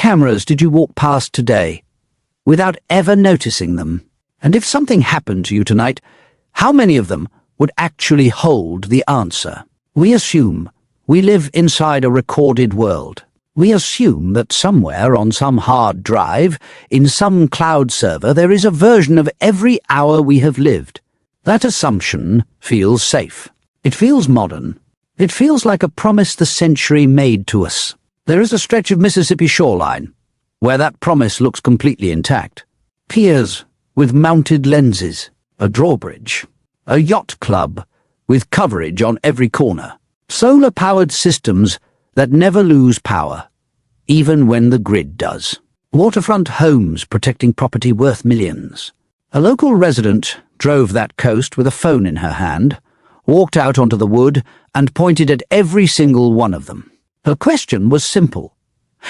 cameras did you walk past today without ever noticing them? And if something happened to you tonight, how many of them would actually hold the answer? We assume we live inside a recorded world. We assume that somewhere on some hard drive, in some cloud server, there is a version of every hour we have lived. That assumption feels safe. It feels modern. It feels like a promise the century made to us. There is a stretch of Mississippi shoreline where that promise looks completely intact. Piers with mounted lenses, a drawbridge, a yacht club with coverage on every corner, solar-powered systems that never lose power, even when the grid does. Waterfront homes protecting property worth millions. A local resident drove that coast with a phone in her hand, walked out onto the wood, and pointed at every single one of them. Her question was simple,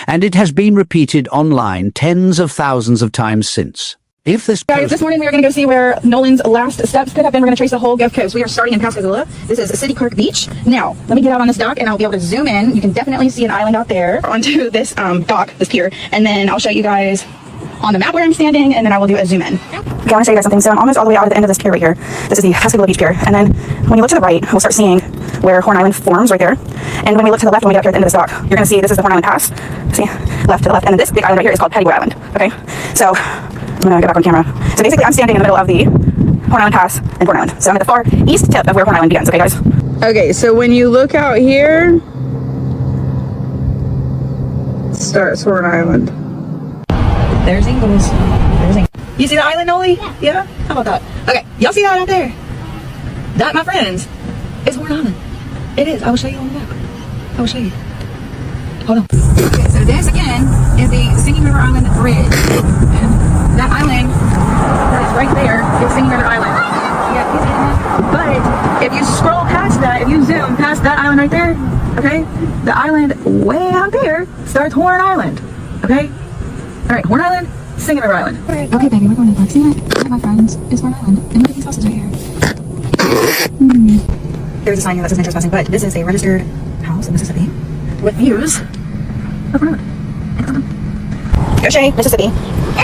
and it has been repeated online tens of thousands of times since. If this Guys, this morning we are going to go see where Nolan's last steps could have been. We're going to trace the whole Gulf Coast. We are starting in Pascagoula. This is City Park Beach. Now, let me get out on this dock and I'll be able to zoom in. You can definitely see an island out there onto this dock, this pier. And then I'll show you guys on the map where I'm standing, and then I will do a zoom in. Okay, I want to show you guys something. So I'm almost all the way out at the end of this pier right here. This is the Pascagoula Beach Pier. And then when you look to the right, we'll start seeing where Horn Island forms right there. And when we look to the left, when we get up here at the end of this dock, you're going to see this is the Horn Island Pass. See, left to the left. And then this big island right here is called Pettigrew Island. Okay, so I'm going to get back on camera. So basically I'm standing in the middle of the Horn Island Pass and Horn Island. So I'm at the far east tip of where Horn Island begins. Okay, guys? Okay, so when you look out here, starts Horn Island. There's Ingles. There's Ingles. You see the island, Noli? Yeah. How about that? Okay, y'all see that out there? That, my friends, is Horn Island. It is. I will show you on the map. I will show you. Hold on. Okay, so this again is the Singing River Island Bridge. And that island that is right there is Singing River Island. Yeah, he's getting it. But if you scroll past that, if you zoom past that island right there, okay, the island way out there starts Horn Island. Okay? Alright, Horn Island, Singing River Island. Okay, baby, we're going to see that, my friends, is Horn Island. And look at these houses right here. There's a sign here that says no trespassing, but this is a registered house in Mississippi with views of Horn Island. Goshen, Mississippi,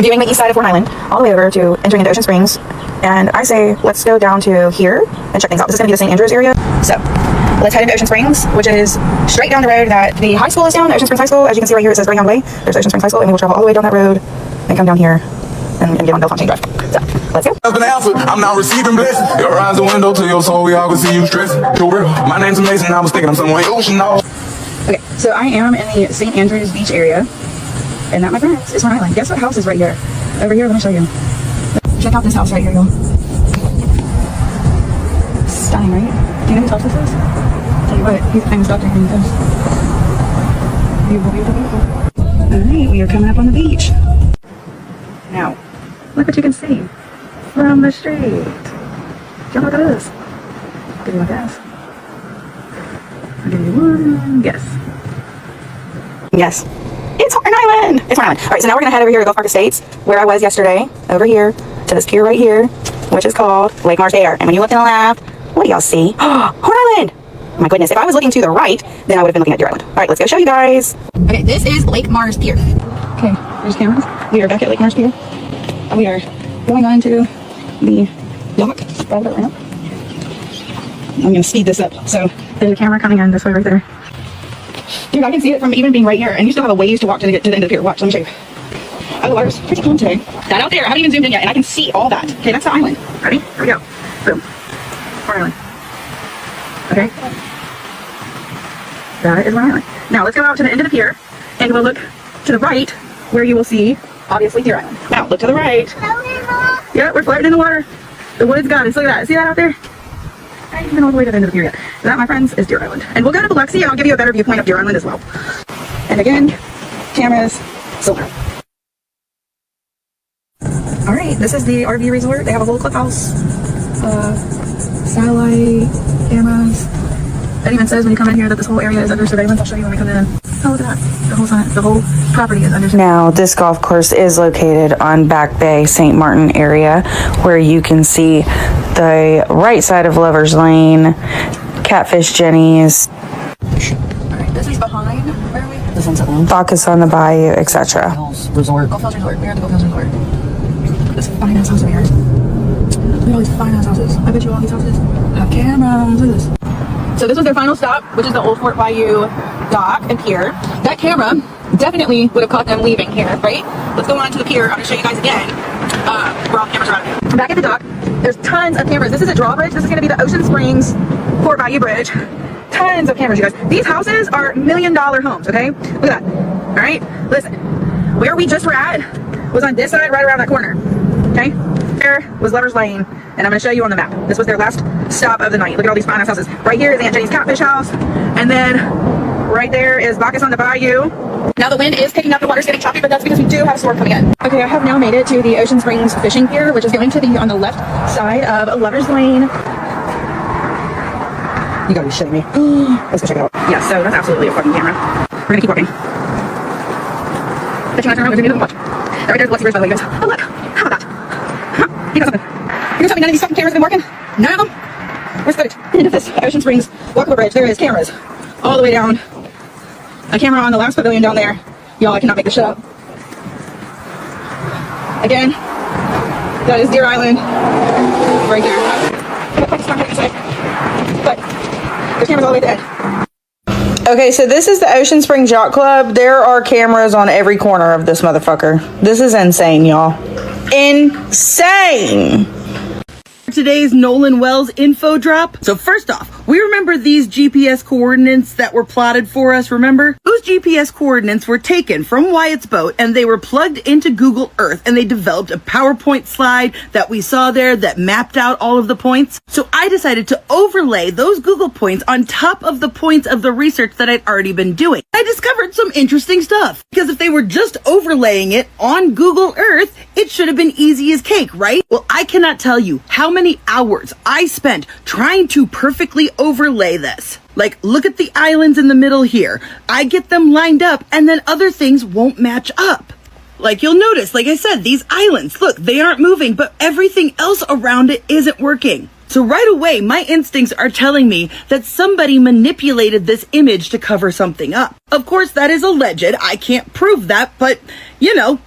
viewing the east side of Horn Island, all the way over to entering into Ocean Springs. And I say, let's go down to here and check things out. This is going to be the St. Andrews area. So, let's head into Ocean Springs, which is straight down the road that the high school is down, Ocean Springs High School. As you can see right here, it says Greyhound Way. There's Ocean Springs High School, and we will travel all the way down that road and come down here and get on Bellefontaine Drive. So, let's go. I'm not receiving blessings. Your eyes the window to your soul. We all can see you stressing. My name's amazing. I was thinking I'm somewhere ocean. Okay, so I am in the St. Andrews Beach area, and that, my friends, is Horn Island. Guess what house is right here? Over here, let me show you. Check out this house right here, y'all. Stunning, right? Do you know whose house this is? Tell you what, he's a famous doctor here in the coast. Beautiful, beautiful, beautiful. Alright, we are coming up on the beach. Now, look what you can see from the street. Do you know what that is? Give you a guess. I'll give you one guess. Yes. It's Horn Island! It's Horn Island. Alright, so now we're going to head over here to Gulf Park Estates, where I was yesterday, over here, to this pier right here, which is called Lake Mars Air. And when you look to the left, what do y'all see? Horn Island! Oh my goodness, if I was looking to the right, then I would have been looking at Deer Island. Alright, let's go show you guys. Okay, this is Lake Mars Pier. Okay, there's cameras. We are back at Lake Mars Pier. And we are going on to the dock by the ramp. I'm going to speed this up. So, there's a camera coming in this way right there. Dude, I can see it from even being right here, and you still have a ways to walk to the end of the pier. Watch, let me show you. Oh, the water's pretty calm today. That out there, I haven't even zoomed in yet, and I can see all that. Okay, that's the island. Ready? Here we go. Boom. Horn Island. Okay. That is Horn Island. Now, let's go out to the end of the pier, and we'll look to the right, where you will see, obviously, Deer Island. Now, look to the right. Yeah, we're floating in the water. The wood's gone. Look at that. See that out there? I haven't been all the way to the end of the pier yet. So that, my friends, is Deer Island. And we'll go to Biloxi, and I'll give you a better viewpoint of Deer Island as well. And again, cameras, solar. Alright, this is the RV resort. They have a whole clubhouse, satellite cameras. It even says when you come in here that this whole area is under surveillance. I'll show you when we come in. Oh, look at that. The whole property is under surveillance. Now, this golf course is located on Back Bay, St. Martin area, where you can see the right side of Lover's Lane, Catfish Jenny's. Alright, this is behind where we The Sunset Lounge. Bacchus on the Bayou, etc. Resort. Gulf Hills Resort. We're at the Gulf Hills Resort. Look at this fine ass house over here. Look at all these fine ass houses. I bet you all these houses have cameras. Look at this. So this was their final stop, which is the Old Fort Bayou dock and pier. That camera definitely would have caught them leaving here, right? Let's go on to the pier. I'm going to show you guys again where all the cameras are at. I'm back at the dock. There's tons of cameras. This is a drawbridge. This is going to be the Ocean Springs Fort Bayou Bridge. Tons of cameras, you guys. These houses are $1 million homes, okay? Look at that. All right? Listen. Where we just were at was on this side, right around that corner, okay? There was Lover's Lane, and I'm going to show you on the map. This was their last stop of the night. Look at all these fine ass houses. Right here is Aunt Jenny's Catfish House, and then right there is Bacchus on the Bayou. Now the wind is picking up, the water's getting choppy, but that's because we do have a storm coming in. Okay, I have now made it to the Ocean Springs Fishing Pier, which is going to be on the left side of Lover's Lane. You gotta be shitting me. Let's go check it out. Yeah, so that's absolutely a fucking camera. We're gonna keep walking. Bet you want to turn around, we're gonna watch. That right there's Lexi Bridge, by the way, guys. Oh, look. How about that? Huh? You got something. You're gonna tell me none of these fucking cameras have been working? None of them? Where's the footage? Into this Ocean Springs walkable bridge. There is cameras all the way down. A camera on the last pavilion down there. Y'all, I cannot make this shit up. Again, that is Deer Island. Right there. But there's cameras all the way at the end. Okay, so this is the Ocean Springs Yacht Club. There are cameras on every corner of this motherfucker. This is insane, y'all. Insane! Today's Nolan Wells info drop. So first off, we remember these GPS coordinates that were plotted for us, remember? Those GPS coordinates were taken from Wyatt's boat and they were plugged into Google Earth and they developed a PowerPoint slide that we saw there that mapped out all of the points. So I decided to overlay those Google points on top of the points of the research that I'd already been doing. I discovered some interesting stuff because if they were just overlaying it on Google Earth, it should have been easy as cake, right? Well, I cannot tell you how many hours I spent trying to perfectly overlay this. Like, look at the islands in the middle here. I get them lined up and then other things won't match up. Like you'll notice, like I said, these islands, look, they aren't moving, but everything else around it isn't working. So right away, my instincts are telling me that somebody manipulated this image to cover something up. Of course, that is alleged. I can't prove that, but you know,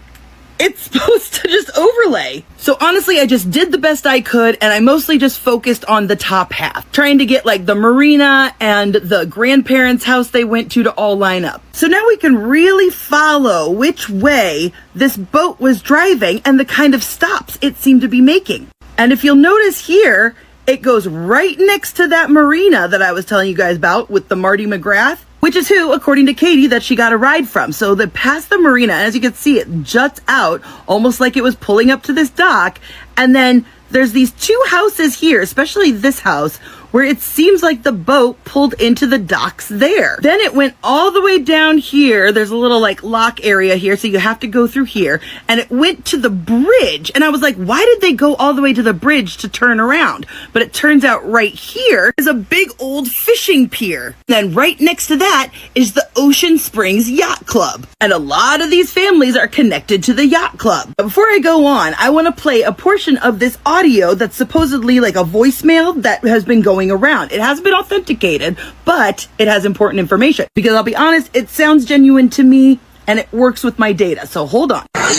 it's supposed to just overlay. So honestly, I just did the best I could and I mostly just focused on the top half, trying to get like the marina and the grandparents' house they went to all line up. So now we can really follow which way this boat was driving and the kind of stops it seemed to be making. And if you'll notice here, it goes right next to that marina that I was telling you guys about with the Marty McGrath, which is who, according to Katie, that she got a ride from. So they passed the marina, and as you can see, it juts out almost like it was pulling up to this dock. And then there's these two houses here, especially this house, where it seems like the boat pulled into the docks there. Then it went all the way down here. There's a little like lock area here, so you have to go through here. And it went to the bridge. And I was like, why did they go all the way to the bridge to turn around? But it turns out right here is a big old fishing pier. And then right next to that is the Ocean Springs Yacht Club. And a lot of these families are connected to the yacht club. But before I go on, I want to play a portion of this audio that's supposedly like a voicemail that has been going around. It hasn't been authenticated, but it has important information. Because I'll be honest, it sounds genuine to me and it works with my data. So hold on. But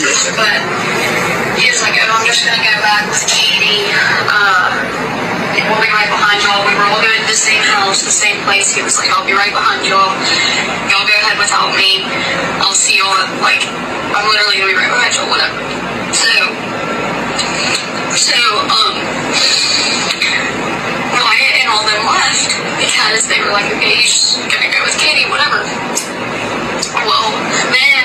years ago, I'm just gonna go back with Katie. We'll be right behind y'all. We were all going to the same house, the same place. He was like, I'll be right behind y'all. Y'all go ahead without me. I'll see y'all. Like, I'm literally gonna be right behind y'all, whatever. So, Wyatt and all them left because they were like, okay, you're just gonna go with Katie, whatever. Well, then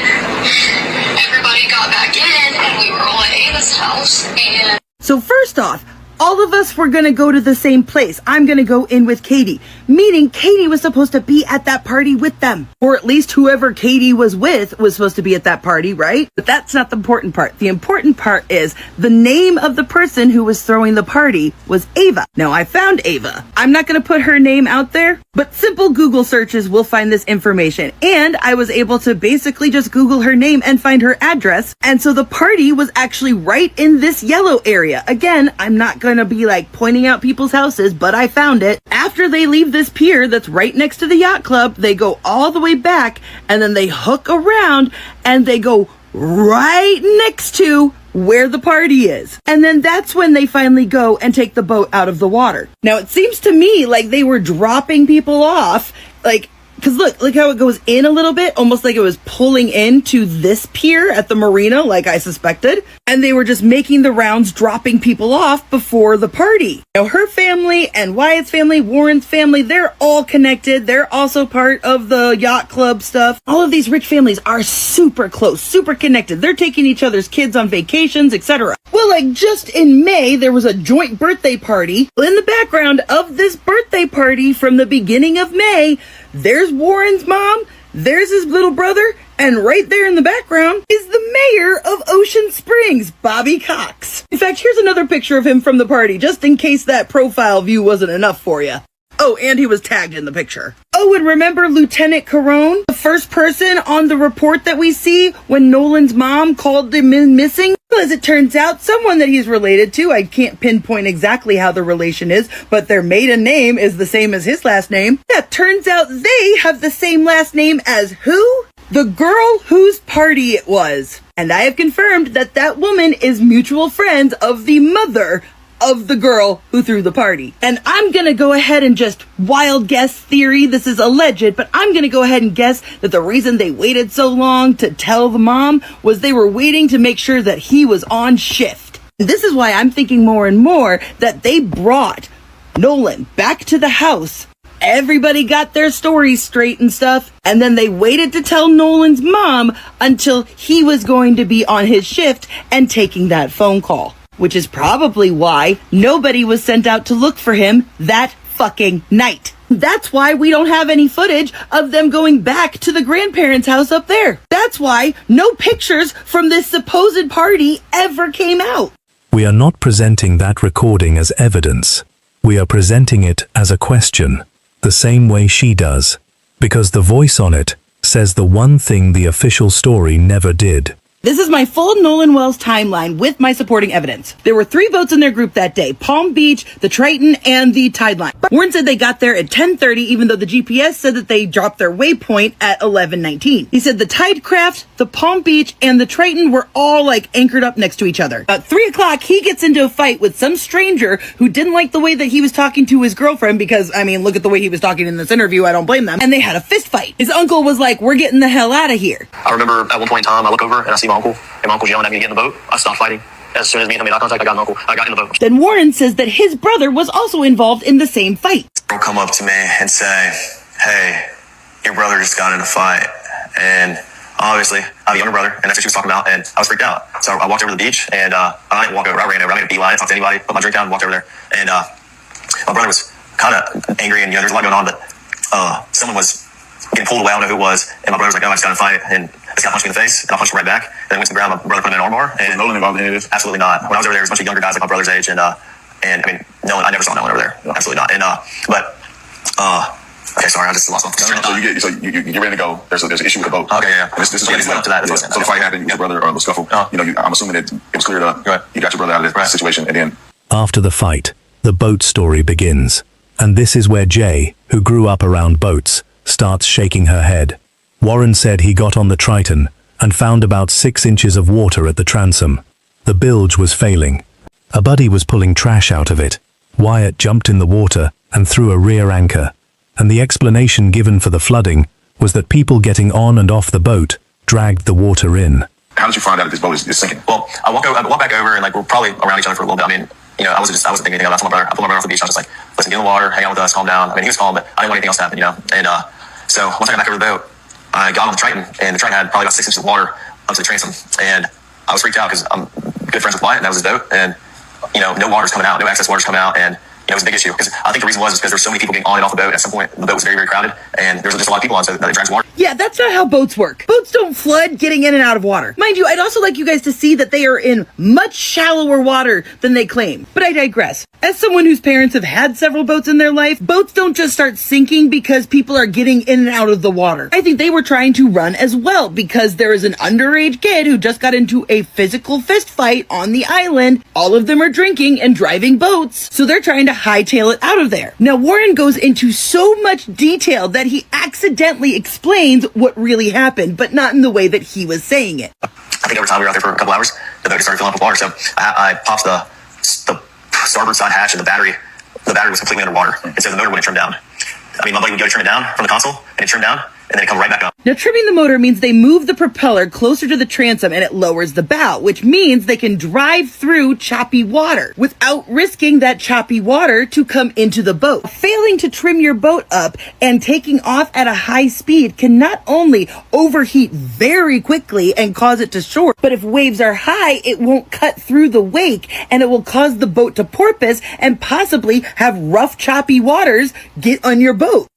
everybody got back in and we were all at Ava's house and So first off, all of us were gonna go to the same place. I'm gonna go in with Katie, meaning Katie was supposed to be at that party with them. Or at least whoever Katie was with was supposed to be at that party, right? But that's not the important part. The important part is the name of the person who was throwing the party was Ava. Now, I found Ava. I'm not gonna put her name out there, but simple Google searches will find this information. And I was able to basically just Google her name and find her address. And so the party was actually right in this yellow area. Again, I'm not gonna be like pointing out people's houses, but I found it. After they leave this pier that's right next to the yacht club. They go all the way back and then they hook around and they go right next to where the party is. And then that's when they finally go and take the boat out of the water. Now, it seems to me like they were dropping people off, like, because look how it goes in a little bit, almost like it was pulling into this pier at the marina, like I suspected. And they were just making the rounds, dropping people off before the party. Now, her family and Wyatt's family, Warren's family, they're all connected. They're also part of the yacht club stuff. All of these rich families are super close, super connected. They're taking each other's kids on vacations, etc. Well, like just in May, there was a joint birthday party. In the background of this birthday party from the beginning of May, there's Warren's mom, there's his little brother, and right there in the background is the mayor of Ocean Springs, Bobby Cox. In fact, here's another picture of him from the party, just in case that profile view wasn't enough for you. Oh, and he was tagged in the picture. Oh, and remember Lieutenant Carone, the first person on the report that we see when Nolan's mom called him in missing? Well, as it turns out, someone that he's related to, I can't pinpoint exactly how the relation is, but their maiden name is the same as his last name. Yeah, turns out they have the same last name as who? The girl whose party it was. And I have confirmed that that woman is mutual friends of the mother of the girl who threw the party. And I'm gonna go ahead and just wild guess theory, this is alleged, but I'm gonna go ahead and guess that the reason they waited so long to tell the mom was they were waiting to make sure that he was on shift. This is why I'm thinking more and more that they brought Nolan back to the house. Everybody got their stories straight and stuff, and then they waited to tell Nolan's mom until he was going to be on his shift and taking that phone call. Which is probably why nobody was sent out to look for him that fucking night. That's why we don't have any footage of them going back to the grandparents' house up there. That's why no pictures from this supposed party ever came out. We are not presenting that recording as evidence. We are presenting it as a question, the same way she does, because the voice on it says the one thing the official story never did. This is my full Nolan Wells timeline with my supporting evidence. There were 3 boats in their group that day: Palm Beach, the Triton, and the Tideline. Warren said they got there at 10:30, even though the GPS said that they dropped their waypoint at 11:19. He said the Tidecraft, the Palm Beach, and the Triton were all like anchored up next to each other. At 3 o'clock, he gets into a fight with some stranger who didn't like the way that he was talking to his girlfriend because, I mean, look at the way he was talking in this interview. I don't blame them. And they had a fist fight. His uncle was like, "We're getting the hell out of here." I remember at one point in time, I look over and I see my uncle, and my uncle's yelling at me to get in the boat. I stopped fighting. As soon as me and him made eye contact, I got an uncle. I got in the boat. Then Warren says that his brother was also involved in the same fight. He'll come up to me and say, "Hey, your brother just got in a fight." And obviously, I have a younger brother, and that's what she was talking about, and I was freaked out. So I walked over to the beach, and I didn't walk over. I ran over. I made a beeline. I didn't talk to anybody. Put my drink down and walked over there. And my brother was kind of angry, and there's a lot going on, but someone was getting pulled away. I don't know who it was. And my brother was like, "Oh, I just got in a fight." And this guy punched me in the face, and I punched him right back. Then I went to the ground. My brother put him in an armbar. And Nolan involved in any of this? Absolutely not. When I was over there, there was a bunch of younger guys like my brother's age, and I mean, Nolan, I never saw Nolan over there. Absolutely not. And okay, sorry, I just lost my train of thought. So you get ready to go. There's an issue with the boat. Okay, yeah. This is up to that. Yeah. So the fight happened. You got your brother or the scuffle. I'm assuming that it was cleared up. Right. You got your brother out of this situation, and then After the fight, the boat story begins. And this is where Jay, who grew up around boats, starts shaking her head. Warren said he got on the Triton and found about 6 inches of water at the transom. The bilge was failing. A buddy was pulling trash out of it. Wyatt jumped in the water and threw a rear anchor. And the explanation given for the flooding was that people getting on and off the boat dragged the water in. how did you find out that this boat is sinking? Well, I walk back over, and like we're probably around each other for a little bit. I mean, you know, I wasn't thinking anything about it. I pulled my brother off the beach. I was just like, listen, get in the water, hang out with us, calm down. I mean, he was calm, but I didn't want anything else to happen, you know. And so once I got back over the boat, I got on the Triton, and the Triton had probably about 6 inches of water up to the transom, and I was freaked out because I'm good friends with Wyatt, and that was his boat, and you know, no water's coming out, no access water's coming out, and you know, it was a big issue because I think the reason was because there's so many people getting on and off the boat. At some point, the boat was very, very crowded, and there was just a lot of people on, so that it drags water. Yeah, that's not how boats work. Boats don't flood getting in and out of water. Mind you, I'd also like you guys to see that they are in much shallower water than they claim. But I digress. As someone whose parents have had several boats in their life, boats don't just start sinking because people are getting in and out of the water. I think they were trying to run as well because there is an underage kid who just got into a physical fist fight on the island. All of them are drinking and driving boats, so they're trying to hightail it out of there. Now, Warren goes into so much detail that he accidentally explains what really happened, but not in the way that he was saying it. I think over time we were out there for a couple hours. The boat started filling up with water, so I popped the starboard side hatch, and the battery was completely underwater, and so the motor wouldn't trim down. I mean, my buddy would go to trim it down from the console, and it trimmed down, and then it come right back up. Now, trimming the motor means they move the propeller closer to the transom and it lowers the bow, which means they can drive through choppy water without risking that choppy water to come into the boat. Failing to trim your boat up and taking off at a high speed can not only overheat very quickly and cause it to shore, but if waves are high, it won't cut through the wake and it will cause the boat to porpoise and possibly have rough, choppy waters get on your boat.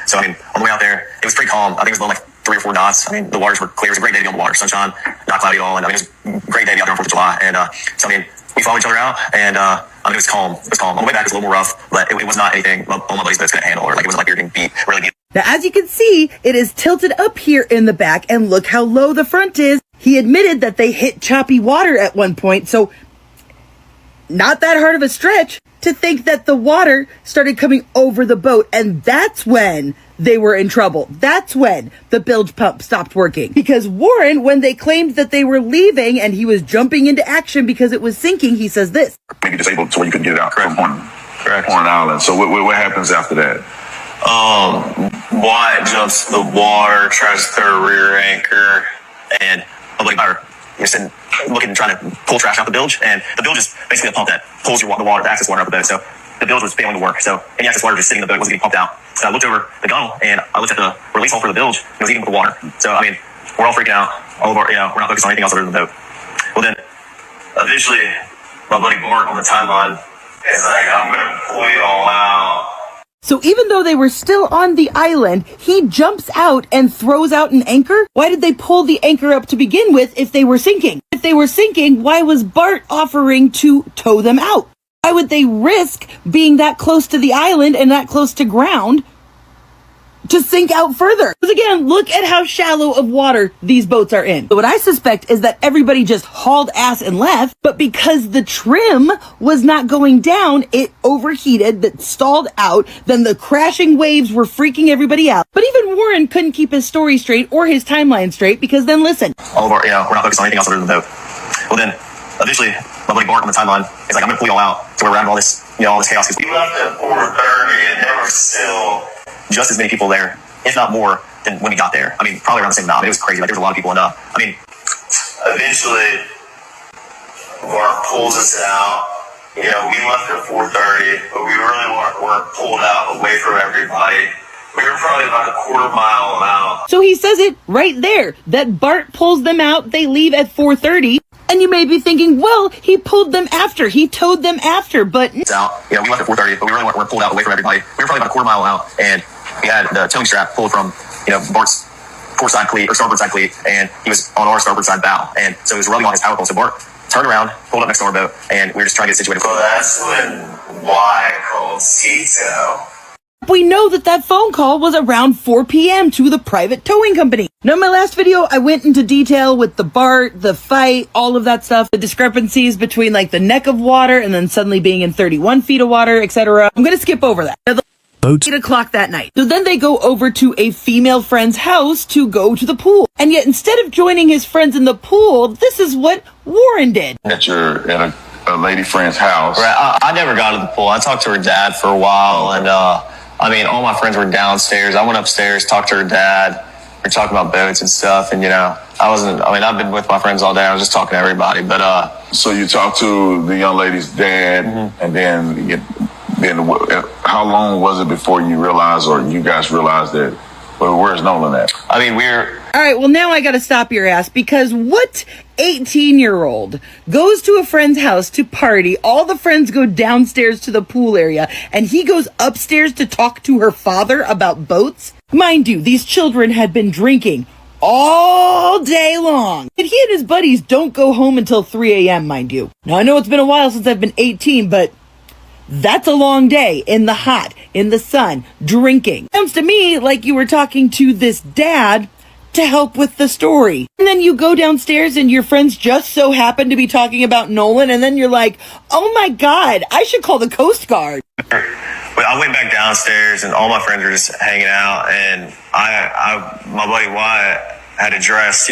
So, I mean, on the way out there, it was pretty calm. I think it was blowing like 3 or 4 knots. I mean, the waters were clear. It was a great day to be on the water. Sunshine, not cloudy at all. And I mean, it was a great day to be out there on 4th of July. And so, I mean, we followed each other out, and I mean, it was calm. It was calm. On the way back, it was a little more rough, but it was not anything all my buddies' boats couldn't handle, or like it wasn't like we were getting beat, really beat. Now, as you can see, it is tilted up here in the back, and look how low the front is. He admitted that they hit choppy water at one point, so not that hard of a stretch to think that the water started coming over the boat, and that's when they were in trouble. That's when the bilge pump stopped working. Because Warren, when they claimed that they were leaving and he was jumping into action because it was sinking, he says this. Maybe disabled to where you couldn't get it out. Correct. From Horn Island. So what happens after that? Wyatt jumps to the water, tries to throw a rear anchor, and my buddy Byron, you're sitting looking, trying to pull trash out the bilge, and the bilge is basically a pump that pulls the water, the access water out of the boat. So the bilge was failing to work. So any access water just sitting in the boat wasn't getting pumped out. So I looked over the gunnel and I looked at the release hole for the bilge, and it was eating with the water. So I mean, we're all freaking out. All of our, we're not focused on anything else other than the boat. Well then, eventually, my buddy Bart on the timeline is like, I'm gonna pull you all out. So even though they were still on the island, he jumps out and throws out an anchor? Why did they pull the anchor up to begin with if they were sinking? If they were sinking, why was Bart offering to tow them out? Why would they risk being that close to the island and that close to ground to sink out further? Because again, look at how shallow of water these boats are in. What I suspect is that everybody just hauled ass and left, but because the trim was not going down, it overheated, that stalled out, then the crashing waves were freaking everybody out. But even Warren couldn't keep his story straight or his timeline straight, because then listen. All of our, we're not focused on anything else other than the boat. Well then, eventually, my buddy Bart on the timeline is like, I'm gonna pull you all out. So we're around all this, all this chaos. We left at 4:30 and there were still just as many people there, if not more, than when we got there. I mean, probably around the same amount. It was crazy. Like, there was a lot of people. And I mean, eventually, Bart pulls us out. We left at 4:30, but we really weren't pulled out away from everybody. We were probably about a quarter mile out. So he says it right there, that Bart pulls them out. They leave at 4:30. And you may be thinking, well, he pulled them after. He towed them after, but... It's out. We left at 4:30, but we really weren't pulled out away from everybody. We were probably about a quarter mile out, and we had the towing strap pulled from, Bart's port side cleat, or starboard side cleat, and he was on our starboard side bow. And so he was rubbing on his power pole. So Bart turned around, pulled up next to our boat, and we were just trying to get situated. So that's when Wyatt called Tito. We know that phone call was around 4 p.m. to the private towing company. Now, in my last video, I went into detail with the Bart, the fight, all of that stuff, the discrepancies between like the neck of water and then suddenly being in 31 feet of water, etc. I'm going to skip over that. Now, Boats. 8 o'clock that night. So then they go over to a female friend's house to go to the pool. And yet instead of joining his friends in the pool, this is what Warren did. At a lady friend's house. Right. I never got to the pool. I talked to her dad for a while, and all my friends were downstairs. I went upstairs, talked to her dad. We were talking about boats and stuff, and I've been with my friends all day. I was just talking to everybody, but So you talked to the young lady's dad, and then how long was it before you realized, or you guys realized that, well, where's Nolan at? I mean, all right, well, now I got to stop your ass, because what 18-year-old goes to a friend's house to party? All the friends go downstairs to the pool area, and he goes upstairs to talk to her father about boats? Mind you, these children had been drinking all day long. And he and his buddies don't go home until 3 a.m., mind you. Now, I know it's been a while since I've been 18, but that's a long day in the hot, in the sun, drinking. Sounds to me like you were talking to this dad to help with the story. And then you go downstairs and your friends just so happen to be talking about Nolan, and then you're like, oh my God, I should call the Coast Guard. But I went back downstairs and all my friends were just hanging out, and my buddy Wyatt had addressed,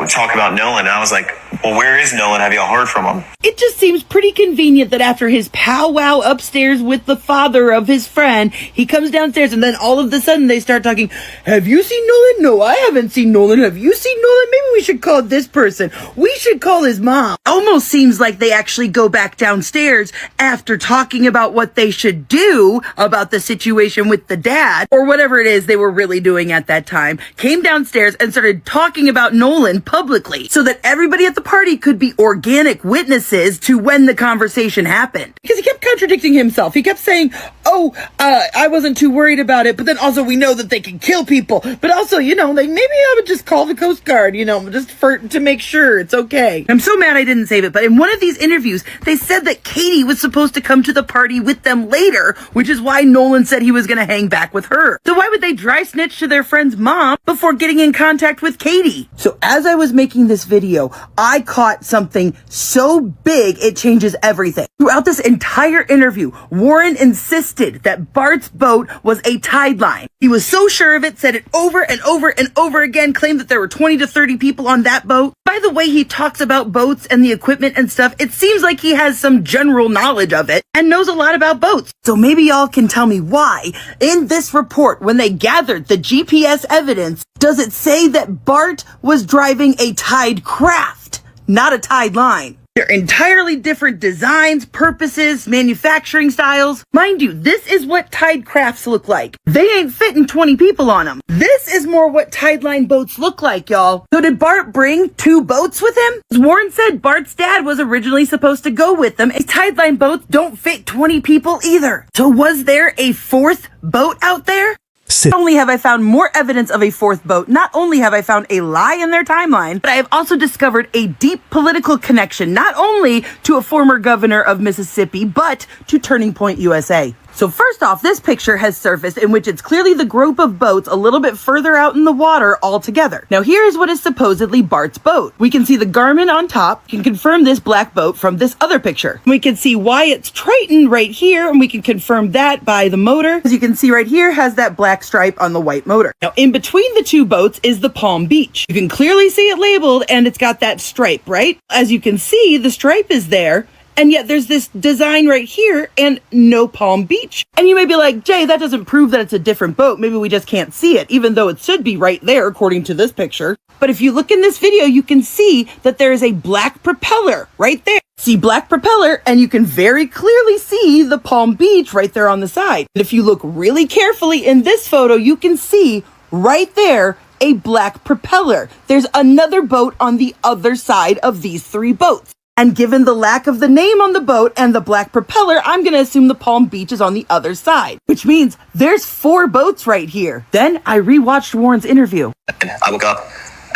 talk about Nolan. And I was like, well, where is Nolan? Have y'all heard from him? It just seems pretty convenient that after his powwow upstairs with the father of his friend, he comes downstairs and then all of a sudden they start talking, have you seen Nolan? No, I haven't seen Nolan. Have you seen Nolan? Maybe we should call this person. We should call his mom. Almost seems like they actually go back downstairs after talking about what they should do about the situation with the dad, or whatever it is they were really doing at that time, came downstairs and started talking about Nolan publicly so that everybody at the party could be organic witnesses to when the conversation happened. Because he kept contradicting himself. He kept saying, I wasn't too worried about it, but then also we know that they can kill people. But also, maybe I would just call the Coast Guard, just to make sure it's okay. I'm so mad I didn't save it, but in one of these interviews, they said that Katie was supposed to come to the party with them later, which is why Nolan said he was going to hang back with her. So why would they dry snitch to their friend's mom before getting in contact with Katie? So as I was making this video, I caught something so big it changes everything. Throughout this entire interview, Warren insisted that Bart's boat was a tide line. He was so sure of it, said it over and over and over again, claimed that there were 20 to 30 people on that boat. By the way he talks about boats and the equipment and stuff, it seems like he has some general knowledge of it and knows a lot about boats. So maybe y'all can tell me why, in this report, when they gathered the GPS evidence, does it say that Bart was driving a tide craft, not a tide line? They're entirely different designs, purposes, manufacturing styles. Mind you, this is what tide crafts look like. They ain't fitting 20 people on them. This is more what tide line boats look like, y'all. So did Bart bring 2 boats with him? As Warren said, Bart's dad was originally supposed to go with them. Tide line boats don't fit 20 people either. So was there a 4th boat out there? Not only have I found more evidence of a 4th boat, not only have I found a lie in their timeline, but I have also discovered a deep political connection, not only to a former governor of Mississippi, but to Turning Point USA. So first off, this picture has surfaced in which it's clearly the group of boats a little bit further out in the water all together. Now here is what is supposedly Bart's boat. We can see the Garmin on top. We can confirm this black boat from this other picture. We can see Wyatt's Triton right here, and we can confirm that by the motor. As you can see right here, has that black stripe on the white motor. Now in between the 2 boats is the Palm Beach. You can clearly see it labeled and it's got that stripe, right? As you can see, the stripe is there. And yet there's this design right here and no Palm Beach. And you may be like, Jay, that doesn't prove that it's a different boat. Maybe we just can't see it, even though it should be right there according to this picture. But if you look in this video, you can see that there is a black propeller right there. See black propeller, and you can very clearly see the Palm Beach right there on the side. And if you look really carefully in this photo, you can see right there a black propeller. There's another boat on the other side of these 3 boats. And given the lack of the name on the boat and the black propeller, I'm going to assume the Palm Beach is on the other side, which means there's 4 boats right here. Then I rewatched Warren's interview. I woke up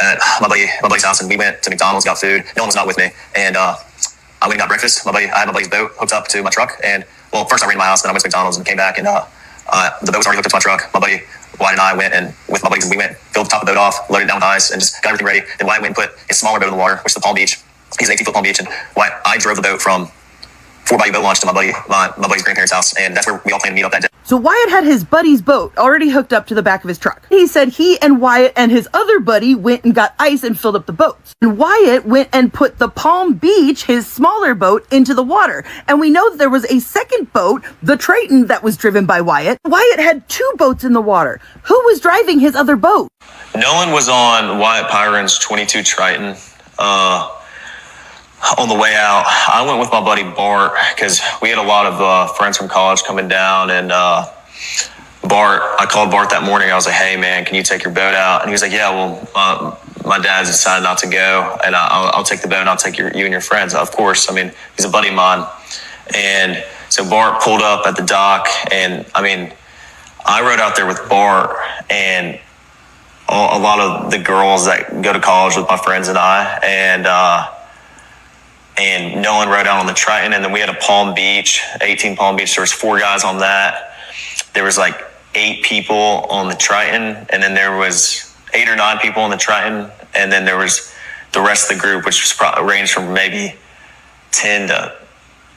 at my buddy's house, and we went to McDonald's, got food. No one was not with me. And I went and got breakfast. I had my buddy's boat hooked up to my truck. And, well, first I ran to my house, then I went to McDonald's and came back. And the boat was already hooked up to my truck. My buddy Wyatt and I went, and with my buddies, and we went, filled the top of the boat off, loaded it down with ice, and just got everything ready. Then Wyatt went and put a smaller boat in the water, which is the Palm Beach. He's an 18-foot Palm Beach, and I drove the boat from Fort Bayou Boat Launch to my buddy's grandparents' house, and that's where we all planned to meet up that day. So Wyatt had his buddy's boat already hooked up to the back of his truck. He said he and Wyatt and his other buddy went and got ice and filled up the boats. And Wyatt went and put the Palm Beach, his smaller boat, into the water. And we know that there was a second boat, the Triton, that was driven by Wyatt. Wyatt had 2 boats in the water. Who was driving his other boat? Nolan was on Wyatt Pyron's 22 Triton. On the way out, I went with my buddy Bart because we had a lot of friends from college coming down, and I called Bart that morning. I was like, hey man, can you take your boat out? And he was like, yeah, well, my dad's decided not to go, and I'll take the boat and I'll take you and your friends. Of course, I mean, he's a buddy of mine. And so Bart pulled up at the dock, and I mean, I rode out there with Bart and a lot of the girls that go to college with my friends and I, and Nolan rode out on the Triton, and then we had a Palm Beach, 18 Palm Beach. There was 4 guys on that. There was like 8 people on the Triton, and then there was 8 or 9 people on the Triton, and then there was the rest of the group, which was ranged from maybe 10 to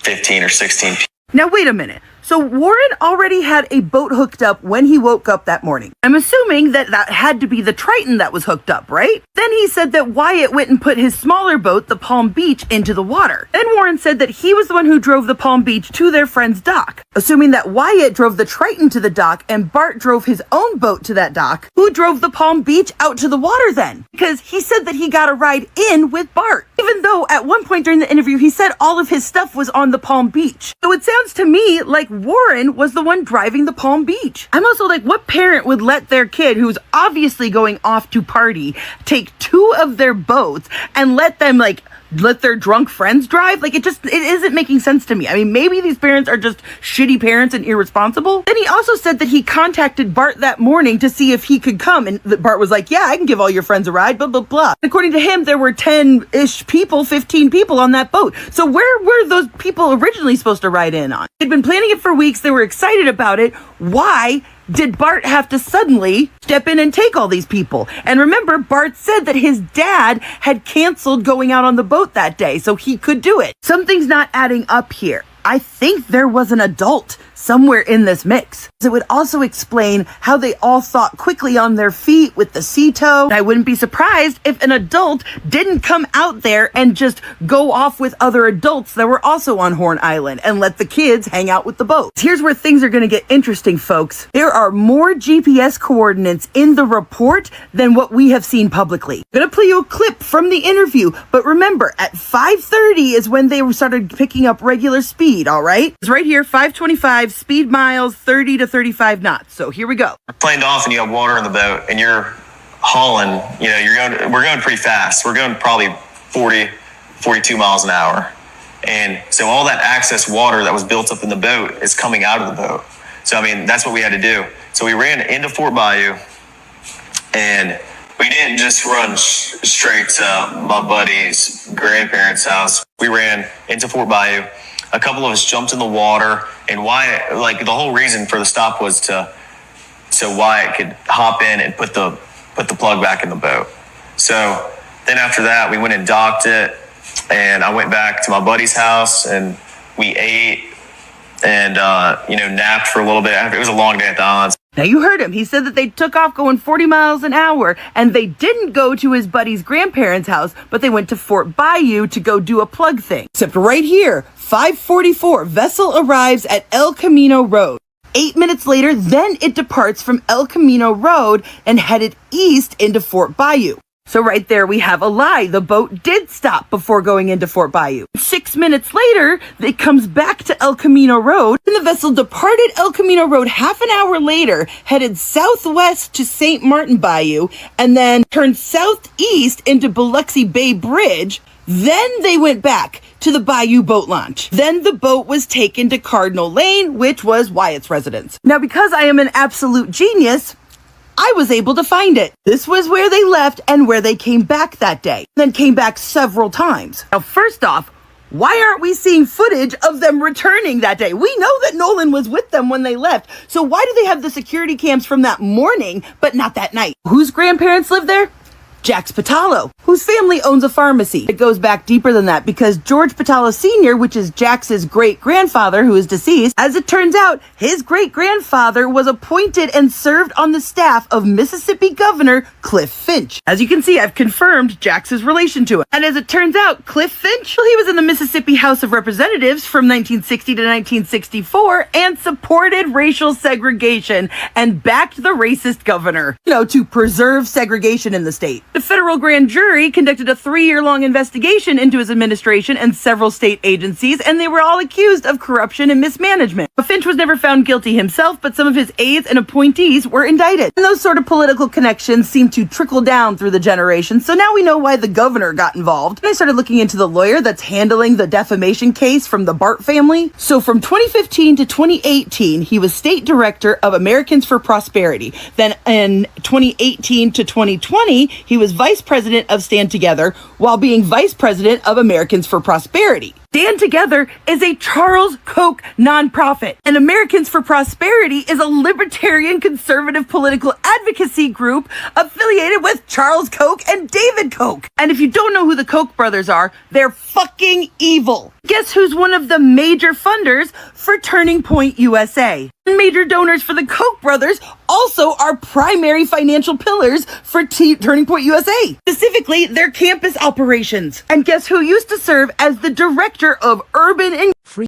15 or 16 people. Now wait a minute. So Warren already had a boat hooked up when he woke up that morning. I'm assuming that had to be the Triton that was hooked up, right? Then he said that Wyatt went and put his smaller boat, the Palm Beach, into the water. Then Warren said that he was the one who drove the Palm Beach to their friend's dock. Assuming that Wyatt drove the Triton to the dock and Bart drove his own boat to that dock, who drove the Palm Beach out to the water then? Because he said that he got a ride in with Bart, even though at one point during the interview he said all of his stuff was on the Palm Beach. So it sounds to me like Warren was the one driving the Palm Beach. I'm also like, what parent would let their kid, who's obviously going off to party, take two of their boats and let their drunk friends drive? Like, it isn't making sense to me. I mean, maybe these parents are just shitty parents and irresponsible. Then he also said that he contacted Bart that morning to see if he could come, and Bart was like, yeah, I can give all your friends a ride, blah, blah, blah. According to him, there were 10-ish people, 15 people on that boat. So where were those people originally supposed to ride in on? They'd been planning it for weeks. They were excited about it. Why did Bart have to suddenly step in and take all these people? And remember, Bart said that his dad had canceled going out on the boat that day, so he could do it. Something's not adding up here. I think there was an adult somewhere in this mix. It would also explain how they all thought quickly on their feet with the sea tow. I wouldn't be surprised if an adult didn't come out there and just go off with other adults that were also on Horn Island and let the kids hang out with the boat. Here's where things are going to get interesting, folks. There are more GPS coordinates in the report than what we have seen publicly. I'm going to play you a clip from the interview, but remember, at 5:30 is when they started picking up regular speed, all right? It's right here, 525, speed miles, 30 to 35 knots. So here we go. Planed off and you have water in the boat and you're hauling, we're going pretty fast. We're going probably 40, 42 miles an hour. And so all that excess water that was built up in the boat is coming out of the boat. So, I mean, that's what we had to do. So we ran into Fort Bayou and we didn't just run straight to my buddy's grandparents' house. We ran into Fort Bayou. A couple of us jumped in the water, and Wyatt, the whole reason for the stop was so Wyatt could hop in and put the plug back in the boat. So then after that, we went and docked it, and I went back to my buddy's house, and we ate and napped for a little bit. It was a long day at the islands. Now you heard him. He said that they took off going 40 miles an hour and they didn't go to his buddy's grandparents' house, but they went to Fort Bayou to go do a plug thing. Except right here, 5:44, vessel arrives at El Camino Road. 8 minutes later, then it departs from El Camino Road and headed east into Fort Bayou. So right there we have a lie. The boat did stop before going into Fort Bayou. 6 minutes later, it comes back to El Camino Road, and the vessel departed El Camino Road half an hour later, headed southwest to St. Martin Bayou, and then turned southeast into Biloxi Bay Bridge. Then they went back to the Bayou boat launch. Then the boat was taken to Cardinal Lane, which was Wyatt's residence. Now, because I am an absolute genius, I was able to find it. This was where they left and where they came back that day, then came back several times. Now, first off, why aren't we seeing footage of them returning that day? We know that Nolan was with them when they left. So why do they have the security cams from that morning, but not that night? Whose grandparents live there? Jax Patalo, whose family owns a pharmacy. It goes back deeper than that because George Patalo Sr., which is Jax's great-grandfather who is deceased, as it turns out, his great-grandfather was appointed and served on the staff of Mississippi Governor Cliff Finch. As you can see, I've confirmed Jax's relation to him. And as it turns out, Cliff Finch, well, he was in the Mississippi House of Representatives from 1960 to 1964 and supported racial segregation and backed the racist governor, to preserve segregation in the state. The federal grand jury conducted a 3-year-long investigation into his administration and several state agencies, and they were all accused of corruption and mismanagement. But Finch was never found guilty himself, but some of his aides and appointees were indicted. And those sort of political connections seem to trickle down through the generations, so now we know why the governor got involved. And I started looking into the lawyer that's handling the defamation case from the Bart family. So from 2015 to 2018, he was state director of Americans for Prosperity. Then in 2018 to 2020, he was vice president of state Stand Together while being vice president of Americans for Prosperity. Stand Together is a Charles Koch nonprofit, and Americans for Prosperity is a libertarian conservative political advocacy group affiliated with Charles Koch and David Koch. And if you don't know who the Koch brothers are, they're fucking evil. Guess who's one of the major funders for Turning Point USA? Major donors for the Koch brothers also are primary financial pillars for Turning Point USA, specifically their campus operations. And guess who used to serve as the director of urban